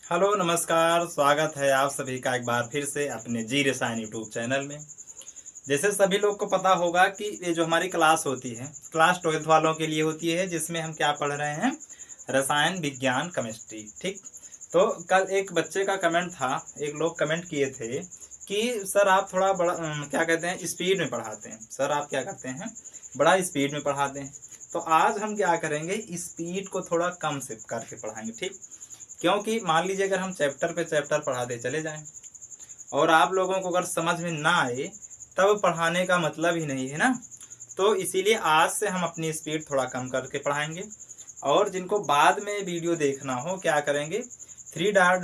Hello नमस्कार, स्वागत है आप सभी का एक बार फिर से अपने जी रसायन यूट्यूब चैनल में। जैसे सभी लोग को पता होगा कि ये जो हमारी क्लास होती है, क्लास 12th वालों के लिए होती है, जिसमें हम क्या पढ़ रहे हैं, रसायन विज्ञान केमिस्ट्री। ठीक, तो कल एक बच्चे का कमेंट था, एक लोग कमेंट किए थे कि सर आप थोड़ा बड़ा क्या कहते हैं, स्पीड में पढ़ाते हैं। सर आप क्या करते हैं, बड़ा स्पीड में पढ़ाते हैं। तो आज हम क्या करेंगे, स्पीड को थोड़ा कम से करके पढ़ाएंगे। ठीक, क्योंकि मान लीजिए अगर हम चैप्टर पे चैप्टर पढ़ाते चले जाएं और आप लोगों को अगर समझ में ना आए, तब पढ़ाने का मतलब ही नहीं है ना। तो इसीलिए आज से हम अपनी स्पीड थोड़ा कम करके पढ़ाएंगे। और जिनको बाद में वीडियो देखना हो, क्या करेंगे, 3 डॉट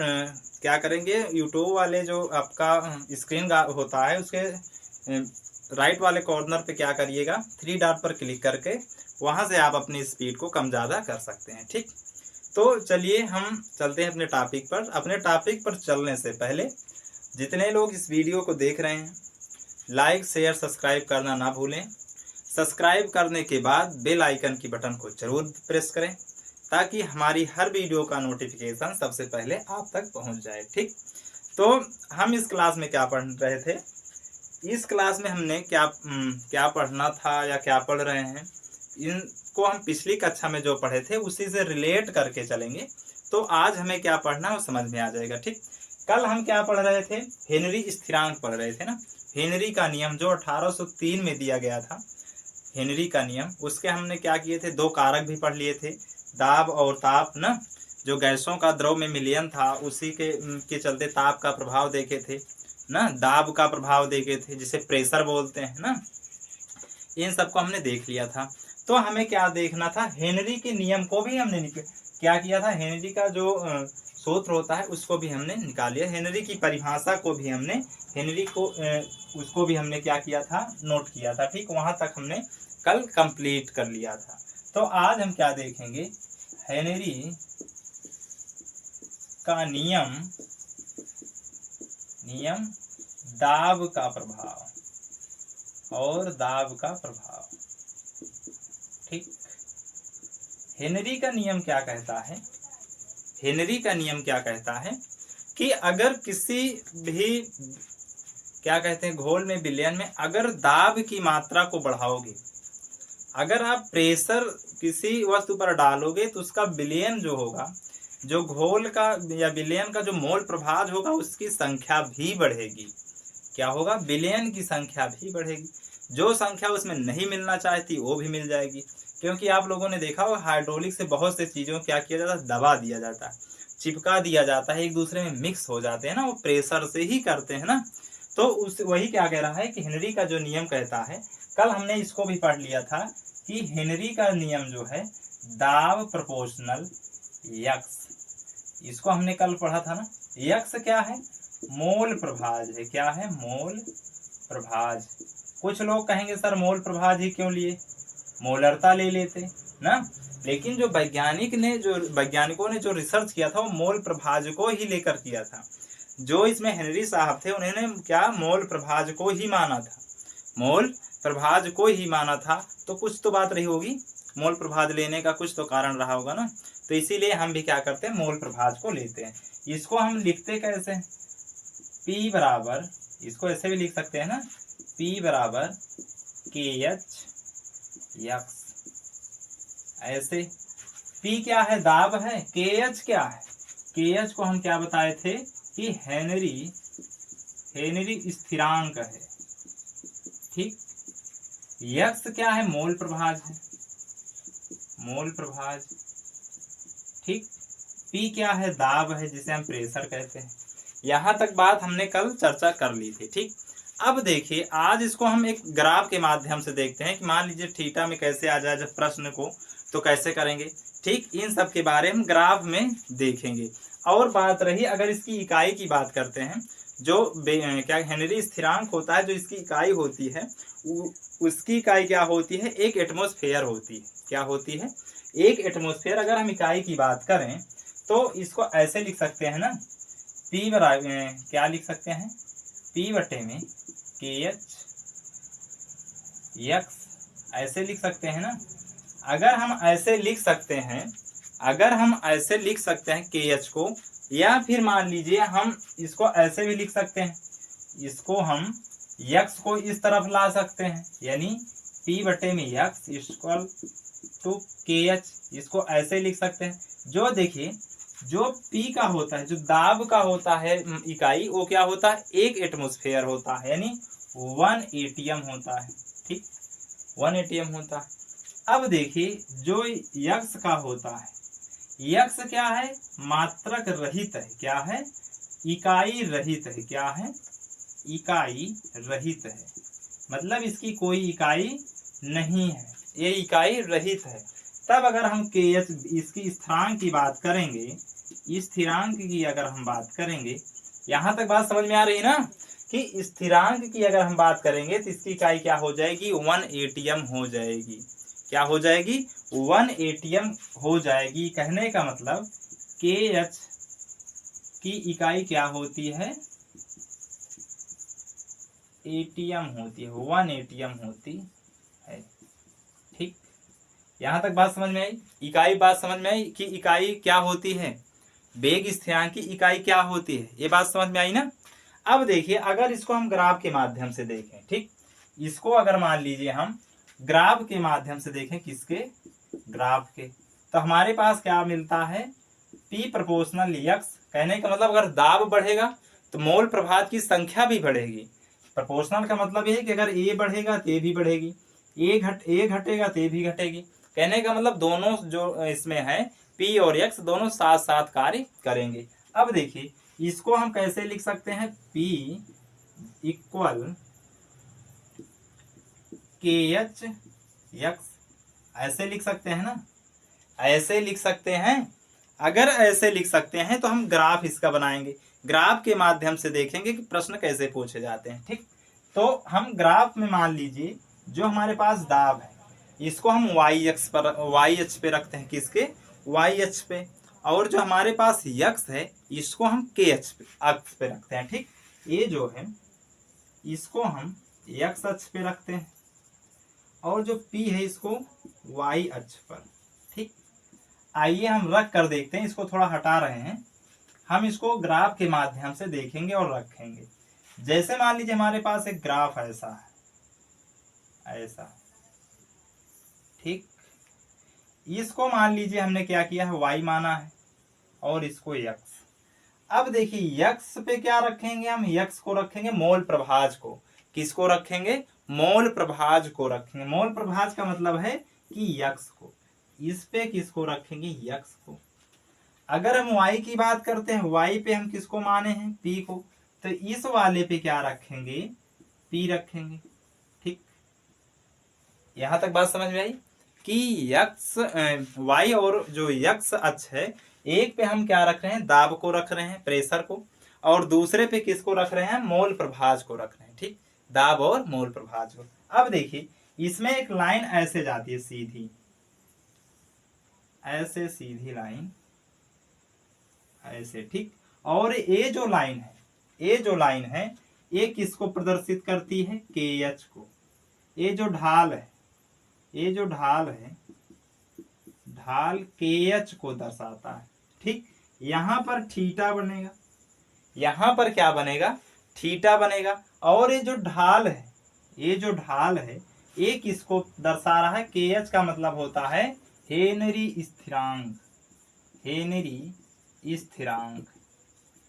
क्या करेंगे, यूट्यूब वाले जो आपका स्क्रीन होता है, उसके राइट वाले कॉर्नर पे क्या करिएगा, 3 डॉट पर क्लिक करके वहां से आप अपनी स्पीड को कम ज़्यादा कर सकते हैं। ठीक, तो चलिए हम चलते हैं अपने टॉपिक पर। अपने टॉपिक पर चलने से पहले जितने लोग इस वीडियो को देख रहे हैं, लाइक शेयर सब्सक्राइब करना ना भूलें। सब्सक्राइब करने के बाद बेल आइकन की बटन को जरूर प्रेस करें, ताकि हमारी हर वीडियो का नोटिफिकेशन सबसे पहले आप तक पहुंच जाए। ठीक, तो हम इस क्लास में क्या पढ़ रहे थे, इस क्लास में हमने क्या पढ़ना था या क्या पढ़ रहे हैं, इनको हम पिछली कक्षा में जो पढ़े थे उसी से रिलेट करके चलेंगे। तो आज हमें क्या पढ़ना है वो समझ में आ जाएगा। ठीक, कल हम क्या पढ़ रहे थे, हेनरी स्थिरांक पढ़ रहे थे ना। हेनरी का नियम जो 1803 में दिया गया था, हेनरी का नियम, उसके हमने क्या किए थे, 2 कारक भी पढ़ लिए थे, दाब और ताप ना। जो गैसों का द्रव में मिलियन था, उसी के चलते ताप का प्रभाव देखे थे ना, दाब का प्रभाव देखे थे, जिसे प्रेशर बोलते हैं ना। इन सबको हमने देख लिया था। तो हमें क्या देखना था, हेनरी के नियम को भी हमने क्या किया था, हेनरी का जो सूत्र होता है उसको भी हमने निकाल लिया, हेनरी की परिभाषा को भी हमने, हेनरी को उसको भी हमने क्या किया था, नोट किया था। ठीक, वहां तक हमने कल कंप्लीट कर लिया था। तो आज हम क्या देखेंगे, हेनरी का नियम दाब का प्रभाव और दाब का प्रभाव। ठीक, हेनरी का नियम क्या कहता है, हेनरी का नियम क्या कहता है कि अगर किसी भी क्या कहते हैं घोल में, विलयन में, अगर दाब की मात्रा को बढ़ाओगे, अगर आप प्रेशर किसी वस्तु पर डालोगे, तो उसका विलयन जो होगा, जो घोल का या विलयन का जो मोल प्रभाव होगा, उसकी संख्या भी बढ़ेगी। क्या होगा, विलयन की संख्या भी बढ़ेगी। जो संख्या उसमें नहीं मिलना चाहती वो भी मिल जाएगी। क्योंकि आप लोगों ने देखा होगा, हाइड्रोलिक से बहुत से चीज़ों क्या किया जाता है, दबा दिया जाता है, चिपका दिया जाता है, एक दूसरे में मिक्स हो जाते हैं ना, वो प्रेशर से ही करते हैं ना। तो उस वही क्या कह रहा है कि हेनरी का जो नियम कहता है, कल हमने इसको भी पढ़ लिया था कि हेनरी का नियम जो है, दाब प्रोपोर्शनल यक्स, इसको हमने कल पढ़ा था ना। यक्स क्या है, मोल प्रभाज है। क्या है, मोल प्रभाज। कुछ लोग कहेंगे सर मोल प्रभाज ही क्यों लिए, मोलरता ले लेते ना। लेकिन जो वैज्ञानिकों ने जो रिसर्च किया था, वो मोल प्रभाज को ही लेकर किया था। जो इसमें हेनरी साहब थे, उन्होंने क्या, मोल प्रभाज को ही माना था, मोल प्रभाज को ही माना था। तो कुछ तो बात रही होगी, मोल प्रभाज लेने का कुछ तो कारण रहा होगा ना। तो इसीलिए हम भी क्या करते हैं, मोल प्रभाज को लेते हैं। इसको हम लिखते कैसे, P बराबर, इसको ऐसे भी लिख सकते हैं ना, P बराबर KH यक्स, ऐसे। P क्या है, दाब है, KH क्या है, KH को हम क्या बताए थे कि हेनरी स्थिरांक है। ठीक, यक्स क्या है, मोल प्रभाज है, मोल प्रभाज। ठीक, P क्या है, दाब है, जिसे हम प्रेशर कहते हैं। यहां तक बात हमने कल चर्चा कर ली थी। ठीक, अब देखिए आज इसको हम एक ग्राफ के माध्यम से देखते हैं कि मान लीजिए थीटा में कैसे आ जाए जब प्रश्न को, तो कैसे करेंगे। ठीक, इन सब के बारे में ग्राफ में देखेंगे। और बात रही अगर इसकी इकाई की बात करते हैं, जो क्या हेनरी स्थिरांक होता है, जो इसकी इकाई होती है, उसकी इकाई क्या होती है, एक एटमॉस्फेयर होती है। क्या होती है, एक एटमॉस्फेयर। अगर हम इकाई की बात करें तो इसको ऐसे लिख सकते हैं ना, P बराबर क्या लिख सकते हैं, P बटे में KH यक्स, ऐसे लिख सकते हैं ना। अगर हम ऐसे लिख सकते हैं, अगर हम ऐसे लिख सकते हैं KH को, या फिर मान लीजिए हम इसको ऐसे भी लिख सकते हैं, इसको हम यक्स को इस तरफ ला सकते हैं, यानी P बटे में यक्स इक्वल टू के एच, इसको ऐसे लिख सकते हैं। जो देखिए जो P का होता है, जो दाब का होता है इकाई, वो क्या होता है, 1 एटमॉस्फेयर होता है, यानी 1 एटीएम होता है। ठीक, 1 एटीएम होता है। अब देखिए जो यक्स का होता है, यक्स क्या है, मात्रक रहित है, क्या है, इकाई रहित है, क्या है, इकाई रहित है, मतलब इसकी कोई इकाई नहीं है, ये इकाई रहित है। तब अगर हम के एच, इसकी स्थिरांक की बात करेंगे, इस स्थिरांक की अगर हम बात करेंगे, यहां तक बात समझ में आ रही ना, कि स्थिरांक की अगर हम बात करेंगे तो इसकी इकाई क्या हो जाएगी, 1 एटीएम हो जाएगी। क्या हो जाएगी, 1 एटीएम हो जाएगी। कहने का मतलब के एच की इकाई क्या होती है, एटीएम होती है, 1 एटीएम होती है। ठीक, यहां तक बात समझ में आई, इकाई बात समझ में आई कि इकाई क्या होती है, वेग स्थिरांक की इकाई क्या होती है, ये बात समझ में आई ना। अब देखिए अगर इसको हम ग्राफ के माध्यम से देखें, ठीक, इसको अगर मान लीजिए हम ग्राफ के माध्यम से देखें, किसके, ग्राफ के, तो हमारे पास क्या मिलता है, P प्रोपोर्शनल यक्स। कहने का मतलब अगर दाब बढ़ेगा तो मोल प्रभाज की संख्या भी बढ़ेगी। प्रोपोर्शनल का मतलब ये है कि अगर ए बढ़ेगा तो ए भी बढ़ेगी, ए घटेगा तो ए भी घटेगी। कहने का मतलब दोनों जो इसमें है P और X दोनों साथ साथ कार्य करेंगे। अब देखिए इसको हम कैसे लिख सकते हैं, P इक्वल के एच यक्स, ऐसे लिख सकते हैं ना, ऐसे लिख सकते हैं। अगर ऐसे लिख सकते हैं तो हम ग्राफ इसका बनाएंगे, ग्राफ के माध्यम से देखेंगे कि प्रश्न कैसे पूछे जाते हैं। ठीक, तो हम ग्राफ में मान लीजिए जो हमारे पास दाब है, इसको हम वाई एक्स पर, वाई एच पे रखते हैं, किसके, वाई एच पे, और जो हमारे पास यक्स है इसको हम के एच पे, अक्ष पे रखते हैं। ठीक, ये जो है इसको हम यक्स अक्ष पे रखते हैं, और जो P है इसको वाई अक्ष पर। ठीक, आइए हम रख कर देखते हैं, इसको थोड़ा हटा रहे हैं, हम इसको ग्राफ के माध्यम से देखेंगे और रखेंगे। जैसे मान लीजिए हमारे पास एक ग्राफ ऐसा है, ऐसा, ठीक, इसको मान लीजिए हमने क्या किया है, y माना है, और इसको x। अब देखिए x पे क्या रखेंगे हम, x को रखेंगे मोल प्रभाज को। किसको रखेंगे, मोल प्रभाज को रखेंगे। मोल प्रभाज का मतलब है कि x को, इस पे किसको रखेंगे, x को। अगर हम y की बात करते हैं, y पे हम किसको माने हैं, p को, तो इस वाले पे क्या रखेंगे, p रखेंगे। ठीक, यहां तक बात समझ में आई कि y और जो x अक्ष है, एक पे हम क्या रख रहे हैं, दाब को रख रहे हैं, प्रेशर को, और दूसरे पे किसको रख रहे हैं, मोल प्रभाज को रख रहे हैं। ठीक, दाब और मोल प्रभाज को। अब देखिए इसमें एक लाइन ऐसे जाती है सीधी, ऐसे सीधी लाइन ऐसे। ठीक, और ये जो लाइन है, ये जो लाइन है ये किसको प्रदर्शित करती है, के एच को। ये जो ढाल है, ये जो ढाल है, ढाल के एच को दर्शाता है। ठीक, यहां पर थीटा बनेगा, यहां पर क्या बनेगा, थीटा बनेगा। और ये जो ढाल है, ये जो ढाल है ये किसको दर्शा रहा है, के एच का मतलब होता है हेनरी स्थिरांक, हेनरी स्थिरांक।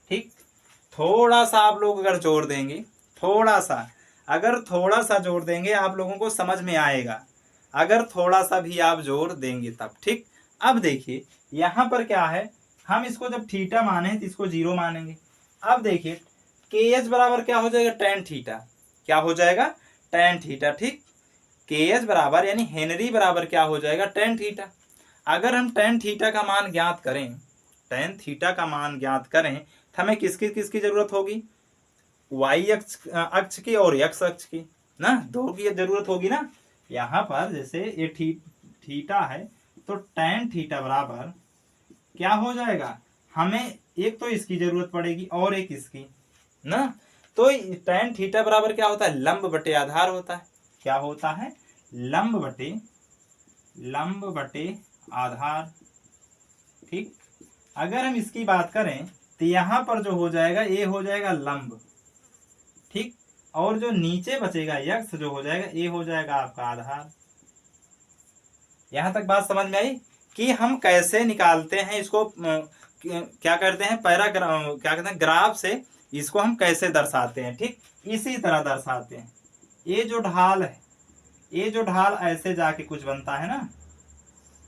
ठीक, थोड़ा सा आप लोग अगर जोड़ देंगे, थोड़ा सा, अगर थोड़ा सा जोड़ देंगे आप लोगों को समझ में आएगा, अगर थोड़ा सा भी आप जोड़ देंगे तब। ठीक, अब देखिए यहां पर क्या है, हम इसको जब थीटा माने तो इसको 0 मानेंगे। अब देखिए के एच बराबर क्या हो जाएगा, tan थीटा। क्या हो जाएगा, tan थीटा। ठीक, के एच बराबर यानी हेनरी बराबर क्या हो जाएगा, tan थीटा। अगर हम tan थीटा का मान ज्ञात करें, tan थीटा का मान ज्ञात करें तो हमें किसकी किसकी जरूरत होगी, y अक्ष की और x अक्ष की ना, दो की जरूरत होगी ना। यहाँ पर जैसे ये थीटा है तो tan थीटा बराबर क्या हो जाएगा, हमें एक तो इसकी जरूरत पड़ेगी और एक इसकी ना। तो tan थीटा बराबर क्या होता है, लंब बटे आधार होता है। क्या होता है, लंब बटे आधार। ठीक, अगर हम इसकी बात करें तो यहाँ पर जो हो जाएगा ये हो जाएगा लंब, ठीक। और जो नीचे बचेगा यक्ष जो हो जाएगा ये हो जाएगा आपका आधार। यहां तक बात समझ में आई कि हम कैसे निकालते हैं इसको, क्या करते हैं क्या कहते हैं ग्राफ से इसको हम कैसे दर्शाते हैं, ठीक। इसी तरह दर्शाते हैं। ये जो ढाल है, ये जो ढाल ऐसे जाके कुछ बनता है ना,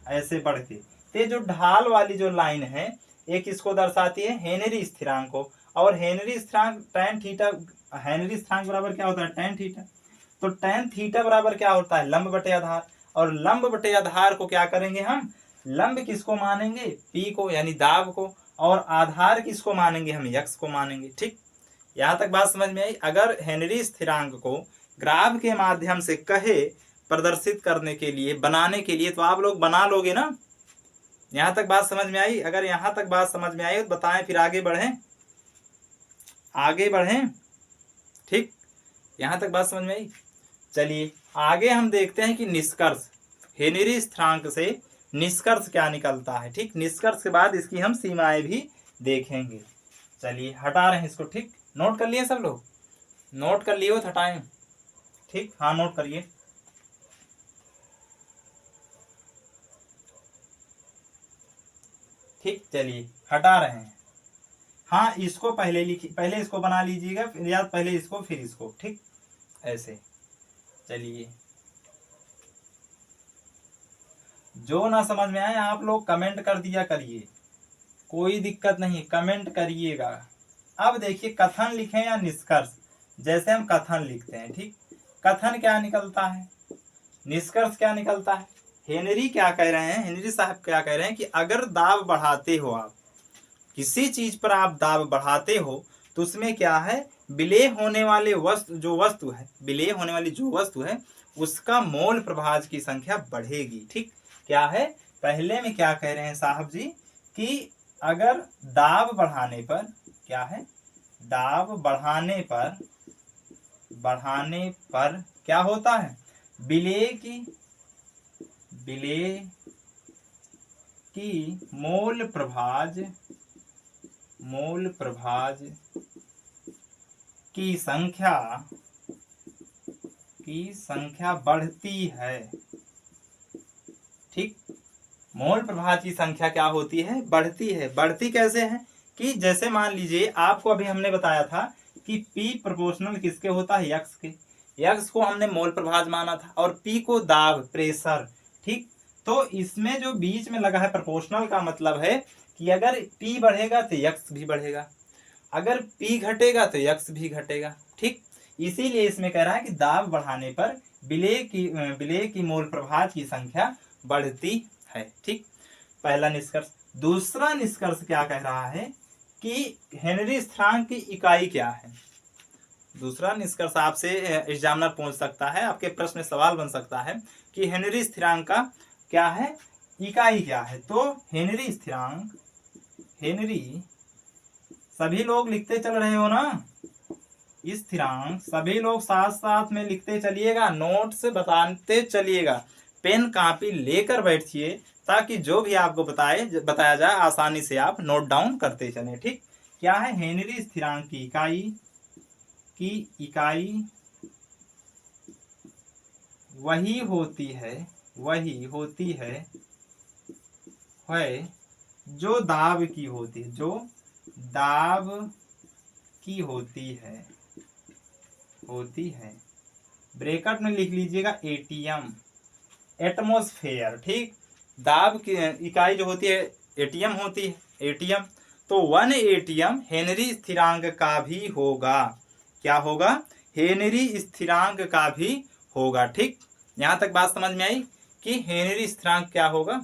ऐसे बढ़ के, तो जो ढाल वाली जो लाइन है एक इसको दर्शाती है हेनरी स्थिरांक को, और हेनरी स्थिरांक tan थीटा, हेनरी स्थिरांक बराबर क्या होता है tan थीटा। तो tan थीटा बराबर क्या होता है लंब बटे आधार, और लंब बटे आधार को क्या करेंगे हम, लंब किसको मानेंगे P को यानी दाब को, और आधार किसको मानेंगे हम यक्ष को मानेंगे, ठीक। यहां तक बात समझ में आई। अगर हेनरी स्थिरांक को ग्राफ के माध्यम से कहे प्रदर्शित करने के लिए, बनाने के लिए, तो आप लोग बना लोगे ना। यहां तक बात समझ में आई। अगर यहां तक बात समझ में आई तो बताएं, फिर आगे बढ़ें, आगे बढ़ें, ठीक। यहां तक बात समझ में आई। चलिए आगे हम देखते हैं कि निष्कर्ष, हेनरी स्थिरांक से निष्कर्ष क्या निकलता है, ठीक। निष्कर्ष के बाद इसकी हम सीमाएं भी देखेंगे। चलिए हटा रहे हैं इसको, ठीक। नोट कर लिए सब लोग, नोट कर लिए हो तो हटाएं, ठीक। हाँ नोट करिए। ठीक, चलिए हटा रहे हैं। हाँ इसको पहले लिखिए, पहले इसको बना लीजिएगा, फिर या पहले इसको फिर इसको, ठीक ऐसे। चलिए जो ना समझ में आए आप लोग कमेंट कर दिया करिए, कोई दिक्कत नहीं, कमेंट करिएगा। अब देखिए कथन लिखें या निष्कर्ष, जैसे हम कथन लिखते हैं, ठीक। कथन क्या निकलता है, निष्कर्ष क्या निकलता है। हेनरी क्या कह रहे हैं, हेनरी साहब क्या कह रहे हैं कि अगर दाब बढ़ाते हो आप, किसी चीज पर आप दाब बढ़ाते हो तो उसमें क्या है, विलेय होने वाले वस्तु है, विलेय होने वाली जो वस्तु है उसका मोल प्रभाज की संख्या बढ़ेगी, ठीक। क्या है, पहले में क्या कह रहे हैं साहब जी कि अगर दाब बढ़ाने पर, क्या है, दाब बढ़ाने पर क्या होता है, विलेय की मोल प्रभाज की संख्या बढ़ती है, ठीक। मोल प्रभाज की संख्या क्या होती है, बढ़ती है। बढ़ती कैसे है कि जैसे मान लीजिए आपको अभी हमने बताया था कि P प्रोपोर्शनल किसके होता है, यक्स के। यक्स को हमने मोल प्रभाज माना था और P को दाब, प्रेशर, ठीक। तो इसमें जो बीच में लगा है प्रोपोर्शनल का मतलब है कि अगर P बढ़ेगा तो यक्स भी बढ़ेगा, अगर P घटेगा तो यक्स भी घटेगा, ठीक। इसीलिए इसमें कह रहा है कि दाब बढ़ाने पर विलेय की मोल प्रभाज की संख्या बढ़ती है, ठीक। पहला निष्कर्ष। दूसरा निष्कर्ष क्या कह रहा है कि हेनरी स्थिरांक की इकाई क्या है। दूसरा निष्कर्ष आपसे एग्जामिनर पूछ सकता है, आपके प्रश्न में सवाल बन सकता है कि हेनरी स्थिरांक का क्या है, इकाई क्या है। तो हेनरी स्थिरांक, हेनरी सभी लोग लिखते चल रहे हो ना, स्थिरांक सभी लोग साथ साथ में लिखते चलिएगा, नोट से बताते चलिएगा, पेन कापी लेकर बैठिए ताकि जो भी आपको बताया जाए आसानी से आप नोट डाउन करते चलें, ठीक। क्या है, हेनरी स्थिरांक की इकाई वही होती है जो दाब की होती है, जो दाब की होती है। ब्रैकेट में लिख लीजिएगा एटीएम, एटमॉस्फेयर, ठीक। दाब की इकाई जो होती है एटीएम होती है, एटीएम। तो 1 एटीएम हेनरी स्थिरांक का भी होगा। क्या होगा, हेनरी स्थिरांक का भी होगा, ठीक। यहां तक बात समझ में आई कि हेनरी स्थिरांक क्या होगा,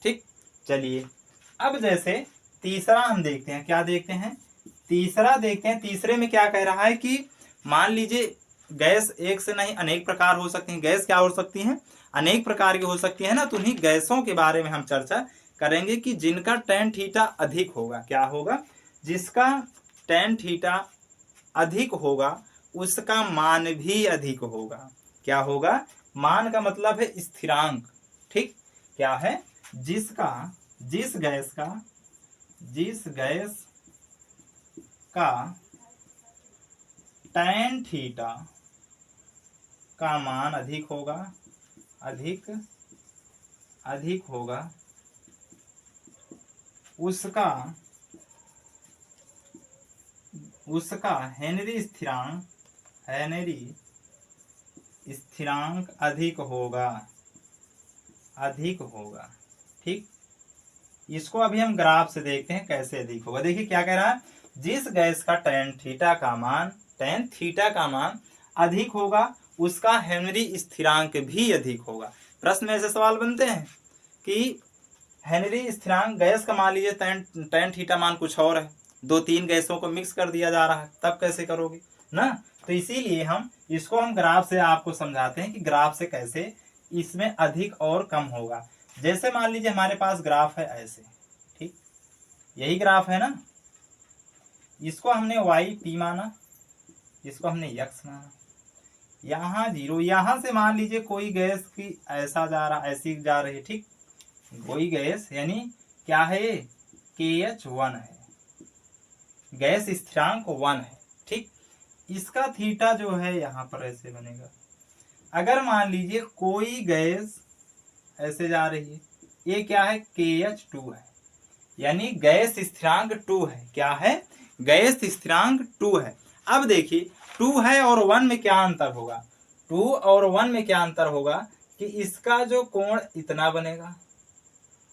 ठीक। चलिए अब जैसे तीसरा हम देखते हैं, क्या देखते हैं, तीसरा देखते हैं। तीसरे में क्या कह रहा है कि मान लीजिए गैस एक से नहीं अनेक प्रकार हो सकती हैं। गैस क्या हो सकती हैं, अनेक प्रकार की हो सकती है ना। तो उन्हीं गैसों के बारे में हम चर्चा करेंगे कि जिनका tan थीटा अधिक होगा। क्या होगा, जिसका tan थीटा अधिक होगा उसका मान भी अधिक होगा। क्या होगा, मान का मतलब है स्थिरांक, ठीक। क्या है, जिस गैस उसका tan थीटा का मान अधिक होगा, अधिक होगा उसका हेनरी स्थिरांक अधिक होगा। ठीक, इसको अभी हम ग्राफ से देखते हैं कैसे अधिक होगा। देखिए क्या कह रहा है, जिस गैस का tan थीटा का मान अधिक होगा उसका हेनरी स्थिरांक भी अधिक होगा। प्रश्न में ऐसे सवाल बनते हैं कि हेनरी स्थिरांक गैस का मान लीजिए tan थीटा मान कुछ और है, 2-3 गैसों को मिक्स कर दिया जा रहा है, तब कैसे करोगे ना। तो इसीलिए हम ग्राफ से आपको समझाते हैं कि ग्राफ से कैसे इसमें अधिक और कम होगा। जैसे मान लीजिए हमारे पास ग्राफ है ऐसे, ठीक, यही ग्राफ है ना, इसको हमने y माना, इसको हमने x माना, यहाँ 0, यहाँ से मान लीजिए कोई गैस की ऐसी जा रही है, ठीक, कोई गैस यानी क्या है, KH1 है, गैस स्थिरांक 1 है। ठीक, इसका थीटा जो है यहाँ पर ऐसे बनेगा। अगर मान लीजिए कोई गैस ऐसे जा रही है, ये क्या है, KH2 है, यानी गैस स्थिरांक 2 है। क्या है, गैस स्थिरांक 2 है। अब देखिए 2 है और 1 में क्या अंतर होगा, 2 और 1 में क्या अंतर होगा कि इसका जो कोण इतना बनेगा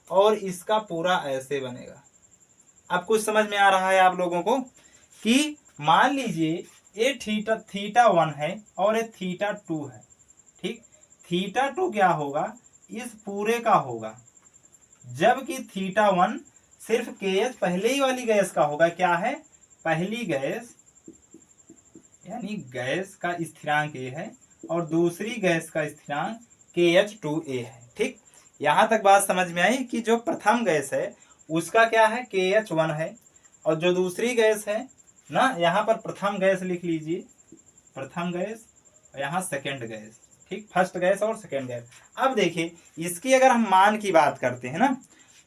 और इसका पूरा ऐसे बनेगा। अब कुछ समझ में आ रहा है आप लोगों को कि मान लीजिए ये थीटा 1 है और ये थीटा 2 है। ठीक, थीटा 2 क्या होगा, इस पूरे का होगा, जबकि थीटा 1 सिर्फ KH पहले ही वाली गैस का होगा। क्या है, पहली गैस यानी गैस का स्थिरांक A है और दूसरी गैस का स्थिरांक KH2A है। ठीक, यहां तक बात समझ में आई कि जो प्रथम गैस है उसका क्या है, KH1 है, और जो दूसरी गैस है ना, यहाँ पर प्रथम गैस लिख लीजिए, प्रथम गैस, और यहाँ सेकेंड गैस। ठीक, फर्स्ट गैस और सेकेंड गैस। अब देखिए इसकी अगर हम मान की बात करते हैं ना,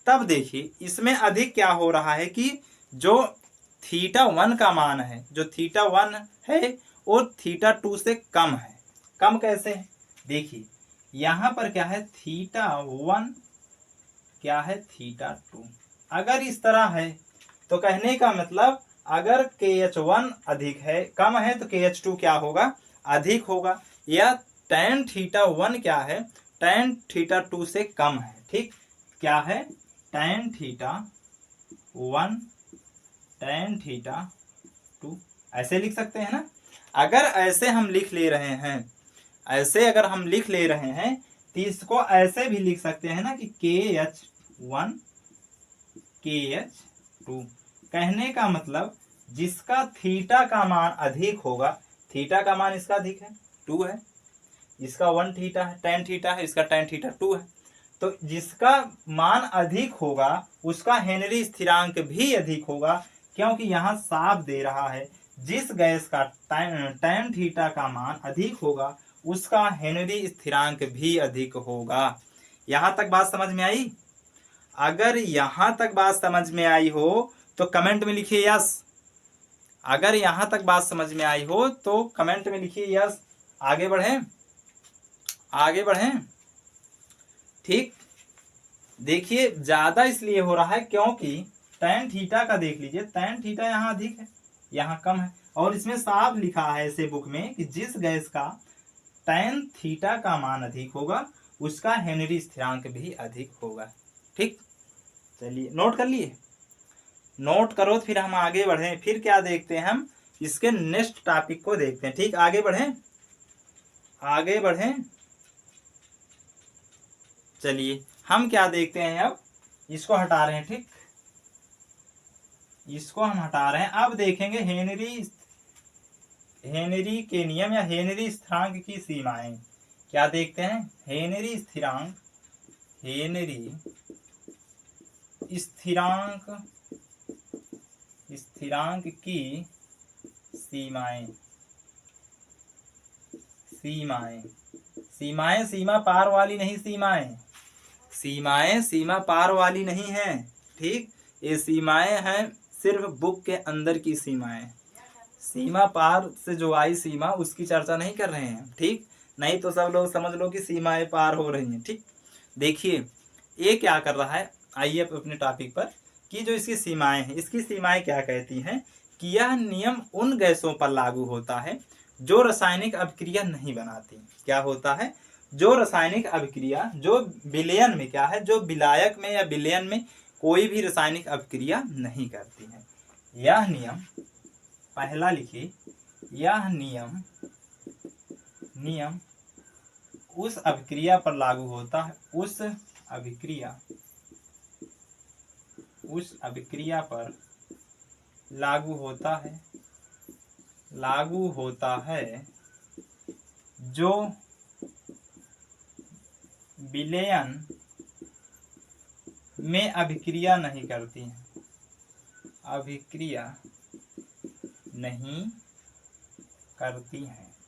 तब देखिए इसमें अधिक क्या हो रहा है कि जो थीटा 1 का मान है, जो थीटा 1 है वो थीटा 2 से कम है। कम कैसे है, देखिए यहाँ पर क्या है, थीटा 1 क्या है, थीटा 2। अगर इस तरह है तो कहने का मतलब अगर KH1 अधिक है, कम है, तो KH2 क्या होगा, अधिक होगा। या tan थीटा 1 क्या है, tan थीटा 2 से कम है। ठीक, क्या है, tan थीटा 1 tan थीटा 2, ऐसे लिख सकते हैं ना। अगर ऐसे हम लिख ले रहे हैं, ऐसे अगर हम लिख ले रहे हैं तो इसको ऐसे भी लिख सकते हैं ना कि KH1 KH2। कहने का मतलब जिसका थीटा का मान अधिक होगा, थीटा का मान इसका अधिक है, 2 है, इसका 1 थीटा है, tan थीटा है, इसका tan थीटा 2 है, तो जिसका मान अधिक होगा उसका हेनरी स्थिरांक भी अधिक होगा, क्योंकि यहाँ साफ दे रहा है जिस गैस का tan थीटा का मान अधिक होगा उसका हेनरी स्थिरांक भी अधिक होगा। यहाँ तक बात समझ में आई? अगर यहाँ तक बात समझ में आई हो तो कमेंट में लिखिए यस। अगर यहाँ तक बात समझ में आई हो तो कमेंट में लिखिए यस। आगे बढ़ें, आगे बढ़ें। ठीक, देखिए ज्यादा इसलिए हो रहा है क्योंकि tan थीटा का देख लीजिए, tan थीटा यहाँ अधिक है, यहाँ कम है, और इसमें साफ लिखा है ऐसे बुक में कि जिस गैस का tan थीटा का मान अधिक होगा उसका हेनरी स्थिरांक भी अधिक होगा। ठीक, चलिए नोट कर लिए, नोट करो, फिर हम आगे बढ़ें। फिर क्या देखते हैं, हम इसके नेक्स्ट टॉपिक को देखते हैं। ठीक, आगे बढ़ें, आगे बढ़ें। चलिए हम क्या देखते हैं, अब इसको हटा रहे हैं। ठीक, इसको हम हटा रहे हैं। अब देखेंगे हेनरी के नियम या हेनरी स्थिरांक की सीमाएं। क्या देखते हैं, हेनरी स्थिरांक, हेनरी स्थिरांक की सीमाएं। सीमाएं सीमा पार वाली नहीं, सीमाएं सीमा पार वाली नहीं है। ठीक, ये सीमाएं हैं सिर्फ बुक के अंदर की सीमाएं, सीमा पार से जो आई सीमा उसकी चर्चा नहीं कर रहे हैं, ठीक। नहीं तो सब लोग समझ लो कि सीमाएं पार हो रही हैं, ठीक। देखिए ये क्या कर रहा है, आइए अपने टॉपिक पर, कि जो इसकी सीमाएं हैं, इसकी सीमाएं क्या कहती हैं कि यह नियम उन गैसों पर लागू होता है जो रासायनिक अभिक्रिया नहीं बनाती। क्या होता है, जो रासायनिक अभिक्रिया, जो विलयन में क्या है, जो विलायक में या विलयन में कोई भी रासायनिक अभिक्रिया नहीं करती है। यह नियम, पहला लिखिए, यह नियम उस अभिक्रिया पर लागू होता है, उस अभिक्रिया पर लागू होता है जो विलयन में अभिक्रिया नहीं करती है,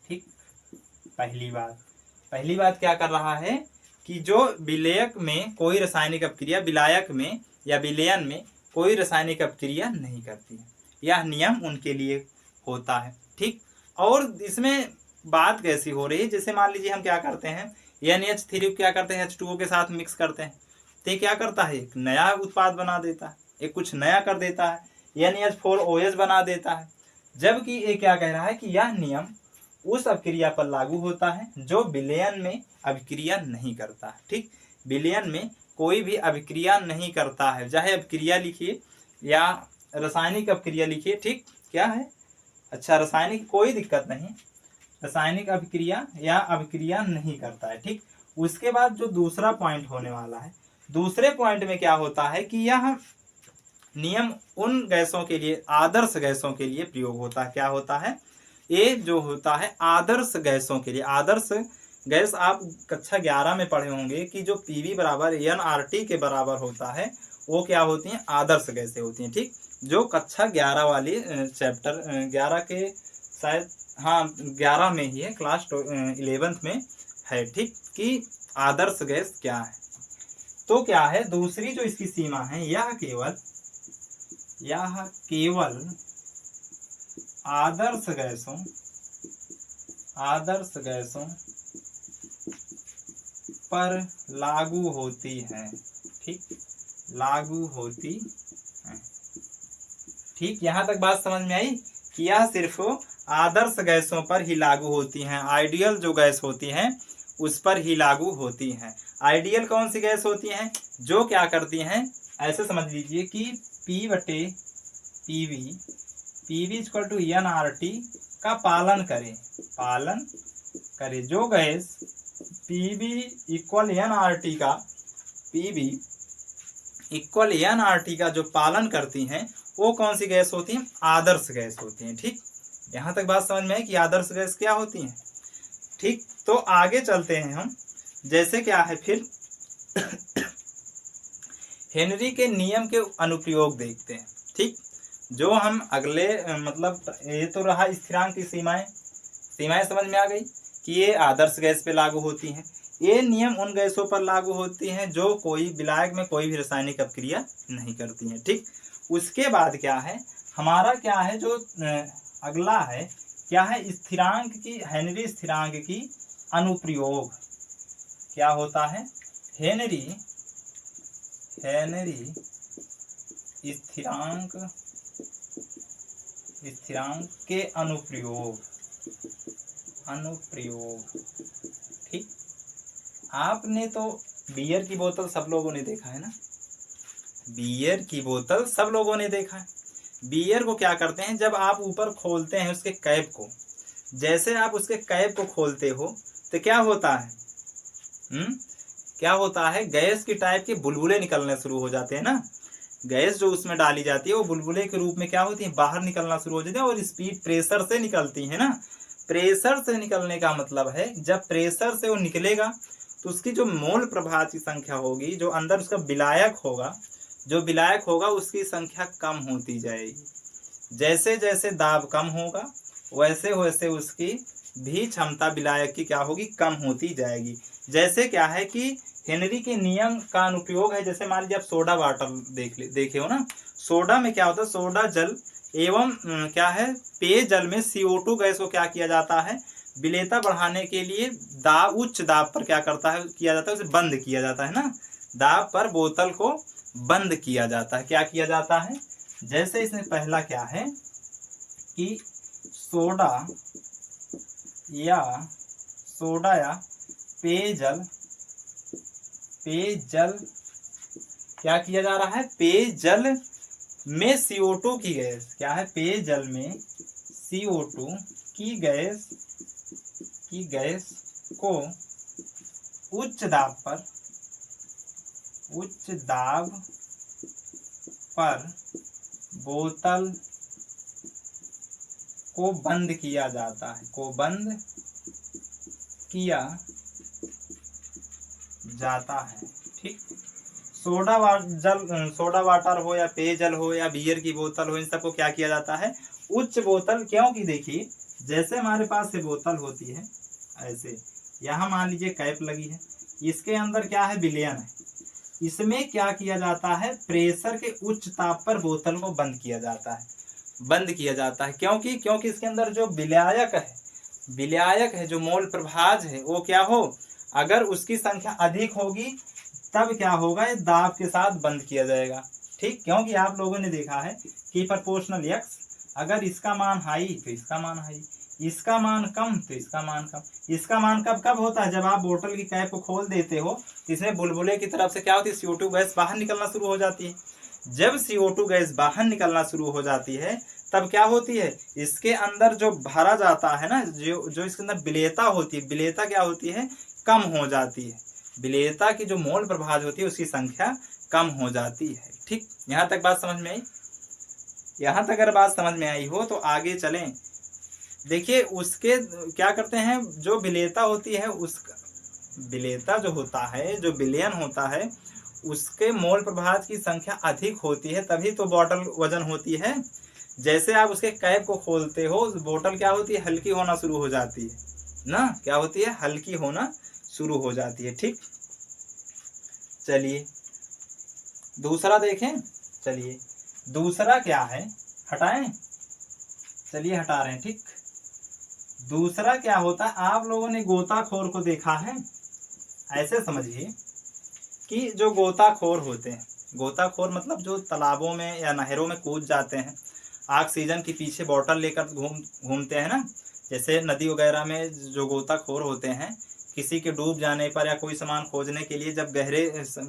ठीक। पहली बात क्या कर रहा है कि जो विलयक में कोई रासायनिक अभिक्रिया, विलायक में या विलयन में कोई रासायनिक अभिक्रिया नहीं करती है, यह नियम उनके लिए होता है, ठीक। और इसमें बात कैसी हो रही है, जैसे मान लीजिए हम क्या करते हैं, NH3 क्या करते हैं, H2O के साथ मिक्स करते हैं, तो क्या करता है, एक नया उत्पाद बना देता है, एक कुछ नया कर देता है, NH4OH बना देता है। जबकि ये क्या कह रहा है कि यह नियम उस अभिक्रिया पर लागू होता है जो विलयन में अभिक्रिया नहीं करता है, ठीक। विलयन में कोई भी अभिक्रिया नहीं करता है, चाहे अभिक्रिया लिखिए या रासायनिक अभिक्रिया लिखिए, ठीक। क्या है, अच्छा रासायनिक कोई दिक्कत नहीं, रासायनिक अभिक्रिया या अभिक्रिया नहीं करता है, ठीक। उसके बाद जो दूसरा पॉइंट होने वाला है, दूसरे पॉइंट में क्या होता है कि यह नियम उन गैसों के लिए, आदर्श गैसों के लिए प्रयोग होता है। क्या होता है, ये जो होता है आदर्श गैसों के लिए। आदर्श गैस आप कक्षा 11 में पढ़े होंगे कि जो PV बराबर nRT के बराबर होता है, वो क्या होती हैं, आदर्श गैसें होती हैं, ठीक। जो कक्षा 11 वाली चैप्टर 11 के शायद, हाँ 11 में ही है, क्लास 11th में है, ठीक, कि आदर्श गैस क्या है। तो क्या है, दूसरी जो इसकी सीमा है, यह केवल आदर्श गैसों पर लागू होती है, ठीक, लागू होती है, ठीक। यहाँ तक बात समझ में आई कि यह सिर्फ आदर्श गैसों पर ही लागू होती हैं, आइडियल जो गैस होती हैं उस पर ही लागू होती हैं। आइडियल कौन सी गैस होती हैं, जो क्या करती हैं, ऐसे समझ लीजिए कि P/PV = nRT का पालन करे, जो गैस PV = nRT का जो पालन करती हैं, वो कौन सी गैस होती हैं, आदर्श गैस होती हैं, ठीक। यहाँ तक बात समझ में है कि आदर्श गैस क्या होती हैं, ठीक। तो आगे चलते हैं हम, जैसे क्या है फिर हेनरी के नियम के अनुप्रयोग देखते हैं, ठीक। जो हम अगले मतलब ये तो रहा स्थिरांक की सीमाएं समझ में आ गई कि ये आदर्श गैस पे लागू होती हैं। ये नियम उन गैसों पर लागू होती हैं जो कोई विलायक में कोई भी रासायनिक अभिक्रिया नहीं करती हैं, ठीक। उसके बाद क्या है, हमारा क्या है जो अगला है, क्या है, स्थिरांक की, हेनरी स्थिरांक की अनुप्रयोग। क्या होता है, हेनरी स्थिरांक के अनुप्रयोग, ठीक। आपने तो बियर की बोतल सब लोगों ने देखा है ना, बियर की बोतल सब लोगों ने देखा है। बियर को क्या करते हैं, जब आप ऊपर खोलते हैं उसके कैप को, जैसे आप उसके कैप को खोलते हो तो क्या होता है, क्या होता है, गैस की टाइप के बुलबुले निकलने शुरू हो जाते हैं ना। गैस जो उसमें डाली जाती है वो बुलबुले के रूप में क्या होती है, बाहर निकलना शुरू हो जाती है, और स्पीड प्रेशर से निकलती है ना। प्रेशर से निकलने का मतलब है जब प्रेशर से वो निकलेगा तो उसकी जो मोल प्रभाव की संख्या होगी, जो अंदर उसका विलायक होगा उसकी संख्या कम होती जाएगी। जैसे जैसे दाब कम होगा वैसे वैसे उसकी भी क्षमता विलायक की क्या होगी, कम होती जाएगी। जैसे क्या है कि हेनरी के नियम का अनुप्रयोग है, जैसे मान लीजिए आप सोडा वाटर देखे हो ना, सोडा में क्या होता है, सोडा जल एवं क्या है, पेयजल में CO2 गैस को क्या किया जाता है, विलेयता बढ़ाने के लिए दाब, उच्च दाब पर क्या करता है, किया जाता है, उसे बंद किया जाता है ना, दाब पर बोतल को बंद किया जाता है। क्या किया जाता है, जैसे इसमें पहला क्या है कि सोडा या पेयजल क्या किया जा रहा है, पेयजल में CO2 की गैस, क्या है, पेयजल में CO2 की गैस को उच्च दाब पर बोतल को बंद किया जाता है, ठीक। सोडा वाटर हो या पेयजल हो या बियर की बोतल हो, इन सबको क्या किया जाता है, उच्च बोतल, क्योंकि देखिए जैसे हमारे पास से बोतल होती है ऐसे, यहाँ मान लीजिए कैप लगी है, इसके अंदर क्या है, विलयन है, इसमें क्या किया जाता है, प्रेशर के उच्च ताप पर बोतल को बंद किया जाता है, क्योंकि इसके अंदर जो विलायक है, जो मोल प्रभाज है, वो क्या हो, अगर उसकी संख्या अधिक होगी तब क्या होगा, ये दाब के साथ बंद किया जाएगा, ठीक। क्योंकि आप लोगों ने देखा है कि प्रोपोर्शनल x, अगर इसका मान हाई तो इसका मान हाई, इसका मान कम तो इसका मान कम। इसका मान कब होता है, जब आप बोतल की कैप को खोल देते हो, इसमें बुलबुले की तरफ से क्या होती है, CO2 गैस बाहर निकलना शुरू हो जाती है। जब CO2 गैस बाहर निकलना शुरू हो जाती है तब क्या होती है, इसके अंदर जो भरा जाता है ना, जो इसके अंदर विलेयता होती है, विलेयता क्या होती है, कम हो जाती है, विलेयता की जो मोल प्रभाज होती है उसकी संख्या कम हो जाती है, ठीक। यहाँ तक बात समझ में आई? यहाँ तक अगर बात समझ में आई हो तो आगे चलें। देखिए उसके क्या करते हैं, जो विलेयता होती है, उसका विलेयता जो होता है, जो विलयन होता है, उसके मोल प्रभाज की संख्या अधिक होती है, तभी तो बोतल वजन होती है। जैसे आप उसके कैप को खोलते हो, बोतल क्या होती है, हल्की होना शुरू हो जाती है ना, क्या होती है, हल्की होना शुरू हो जाती है, ठीक। चलिए दूसरा देखें, चलिए दूसरा क्या है, हटाएं, चलिए हटा रहे हैं, ठीक। दूसरा क्या होता है, आप लोगों ने गोताखोर को देखा है, ऐसे समझिए कि जो गोताखोर होते हैं, गोताखोर मतलब जो तालाबों में या नहरों में कूद जाते हैं, ऑक्सीजन के पीछे बोतल लेकर घूमते हैं ना, जैसे नदी वगैरह में जो गोताखोर होते हैं, किसी के डूब जाने पर या कोई सामान खोजने के लिए जब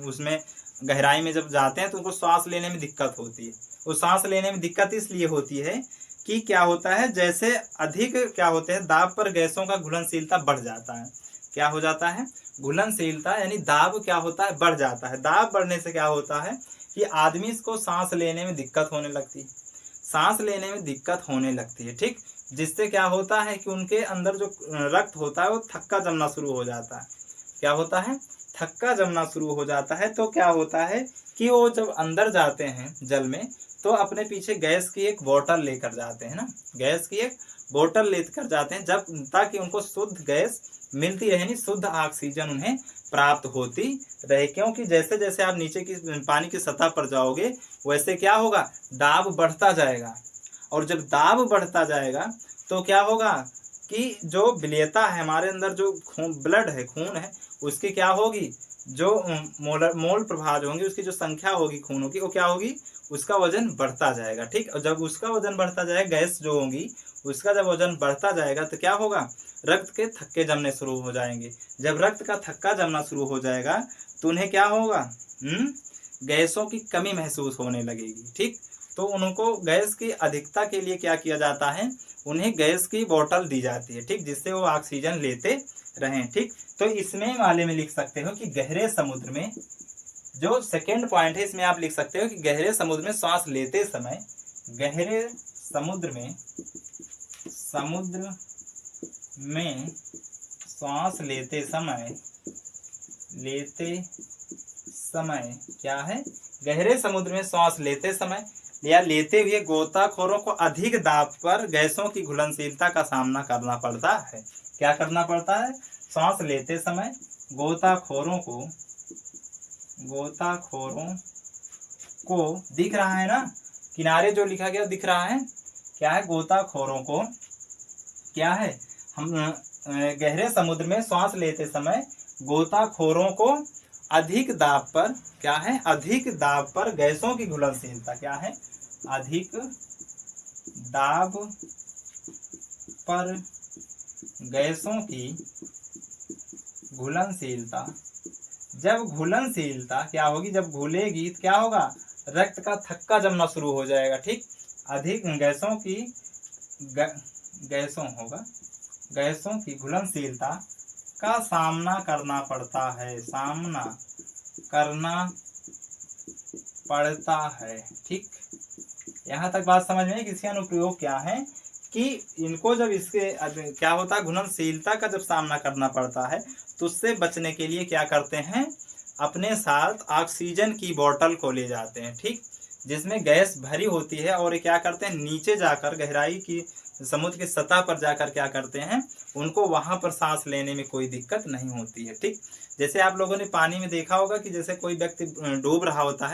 उसमें गहराई में जब जाते हैं तो उनको सांस लेने में दिक्कत होती है। वो सांस लेने में दिक्कत इसलिए होती है कि क्या होता है, जैसे अधिक क्या होते हैं, दाब पर गैसों का घुलनशीलता बढ़ जाता है। क्या हो जाता है, घुलनशीलता, यानी दाब क्या होता है, बढ़ जाता है। दाब बढ़ने से क्या होता है कि आदमी को सांस लेने में दिक्कत होने लगती है, ठीक। जिससे क्या होता है कि उनके अंदर जो रक्त होता है वो थक्का जमना शुरू हो जाता है। क्या होता है, थक्का जमना शुरू हो जाता है। तो क्या होता है कि वो जब अंदर जाते हैं जल में तो अपने पीछे गैस की एक बोतल लेकर जाते हैं ना, गैस की एक बोतल लेकर जाते हैं, जब ताकि उनको शुद्ध गैस मिलती रहे, शुद्ध ऑक्सीजन उन्हें प्राप्त होती रहे। क्योंकि जैसे जैसे आप नीचे की पानी की सतह पर जाओगे वैसे क्या होगा, दाब बढ़ता जाएगा, और जब दाब बढ़ता जाएगा तो क्या होगा कि जो विलेयता है हमारे अंदर, जो ब्लड है, खून है, उसकी क्या होगी, जो मोल प्रभाज होंगे, उसकी जो संख्या होगी खूनों की, वो क्या होगी, उसका वजन बढ़ता जाएगा, ठीक। और जब उसका वजन बढ़ता जाएगा, गैस जो होगी उसका जब वजन बढ़ता जाएगा तो क्या होगा, रक्त के थक्के जमने शुरू हो जाएंगे। जब रक्त का थक्का जमना शुरू हो जाएगा तो उन्हें क्या होगा, गैसों की कमी महसूस होने लगेगी, ठीक। तो उनको गैस की अधिकता के लिए क्या किया जाता है, उन्हें गैस की बोतल दी जाती है, ठीक, जिससे वो ऑक्सीजन लेते रहें, ठीक। तो इसमें वाले में लिख सकते हो कि गहरे समुद्र में, जो सेकेंड पॉइंट है इसमें आप लिख सकते हो कि गहरे समुद्र में सांस लेते समय, गहरे समुद्र में सांस लेते समय क्या है, गहरे समुद्र में सांस लेते समय या लेते हुए गोताखोरों को अधिक दाब पर गैसों की घुलनशीलता का सामना करना पड़ता है। क्या करना पड़ता है, सांस लेते समय गोताखोरों को दिख रहा है ना, किनारे जो लिखा गया दिख रहा है, क्या है, गोताखोरों को क्या है, हम गहरे समुद्र में श्वास लेते समय गोताखोरों को अधिक दाब पर क्या है, अधिक दाब पर गैसों की घुलनशीलता क्या है, अधिक दाब पर गैसों की घुलनशीलता, जब घुलनशीलता क्या होगी, जब घुलेगी तो क्या होगा, रक्त का थक्का जमना शुरू हो जाएगा। ठीक, अधिक गैसों की गैसों की घुलनशीलता का सामना करना पड़ता है, सामना करना पड़ता है। ठीक, यहाँ तक बात समझ में, इसके अनुप्रयोग क्या है कि इनको जब इसके क्या होता है, घुलनशीलता का जब सामना करना पड़ता है तो उससे बचने के लिए क्या करते हैं, अपने साथ ऑक्सीजन की बोतल को ले जाते हैं। ठीक, जिसमें गैस भरी होती है और क्या करते हैं, नीचे जाकर गहराई की समुद्र की सतह पर जाकर क्या करते हैं, उनको वहां पर सांस लेने में कोई दिक्कत नहीं होती है। ठीक, जैसे आप लोगों ने पानी में देखा होगा कि जैसे कोई व्यक्ति डूब रहा होता है